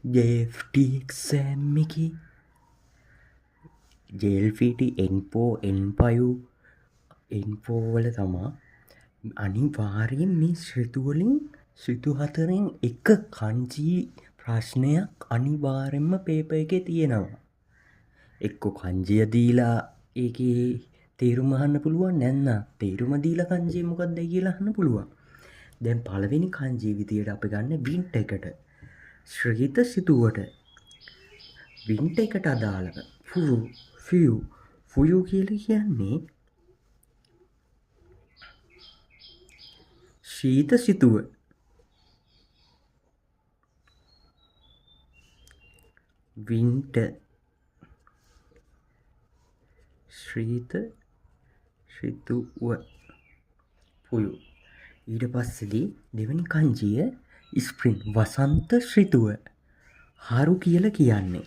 JFT exam එකේ JLPT N4 N5 N4 වල තමා අනිවාර්යෙන් මේ ශ්‍රිතුවලින් ශ්‍රිතු 4න් එක කංජී ප්‍රශ්නයක් අනිවාර්යෙන්ම පේපර් එකේ තියෙනවා. එක්ක කංජිය දීලා ඒකේ තේරුම අහන්න පුළුවන්, නැත්නම් තේරුම දීලා කංජිය මොකක්ද කියලා අහන්න පුළුවන්. දැන් පළවෙනි කංජී විදියට අපි ගන්න වින්ට් එකට. ශ්‍රිත සිතුවට වින්ට් එකට අදාළව ෆුයු කියලා කියන්නේ ශීත සිතුව. වින්ට ශ්‍රීත ශ්‍රිතුව පුයු. ඊට පස්සේදී දෙවනි කංජිය ස්ප්‍රින් වසන්ත ශ්‍රිතුව. හරු කියලා කියන්නේ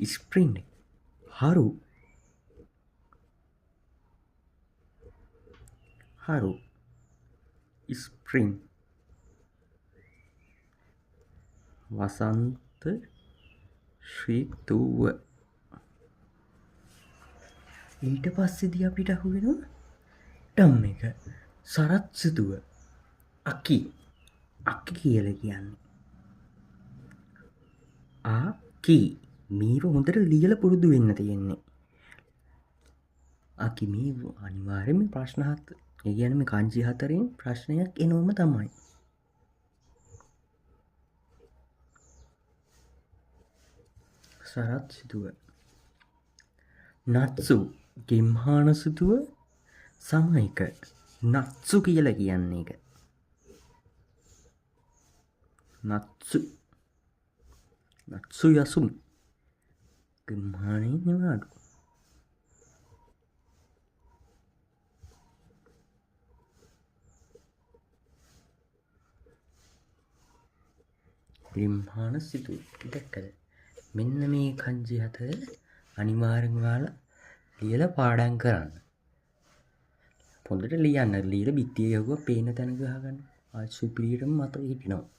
ස්ප්‍රින් හරු ස්ප්‍රින් වසන්ත ශ්‍රිතුව. ඊට පස්සේදී අපිට අහුවෙනවා ටම් එක සරත් සිතුව. අකි කියලා කියන්නේ ආකි. මේව හොඳට ලියලා පුරුදු වෙන්න තියෙන්නේ. අකි මේ අනිවාර්යයෙන්ම ප්‍රශ්න ඒ කියන්නේ මේ කංජි 4න් ප්‍රශ්නයක් එනවම තමයි. සරත් සිතුව. නත්සු ගෙම්හාන සිතුව සමයක. නත්සු කියලා කියන්නේ එක. නත්සු යසුන් ගෙම්හානේ නිවාඩු. ගිම්හාන සිතුව. දැක්කද? මෙන්න මේ කංජි 4 අනිවාර්යෙන් ඔයාලා ලියලා පාඩම් කරන්න. පොඩ්ඩට ලියන්න. ලියලා බිත්තිය ගහුවා පේන තැන ගහගන්න. ආයි සුපිරියටම මතක හිටිනවා.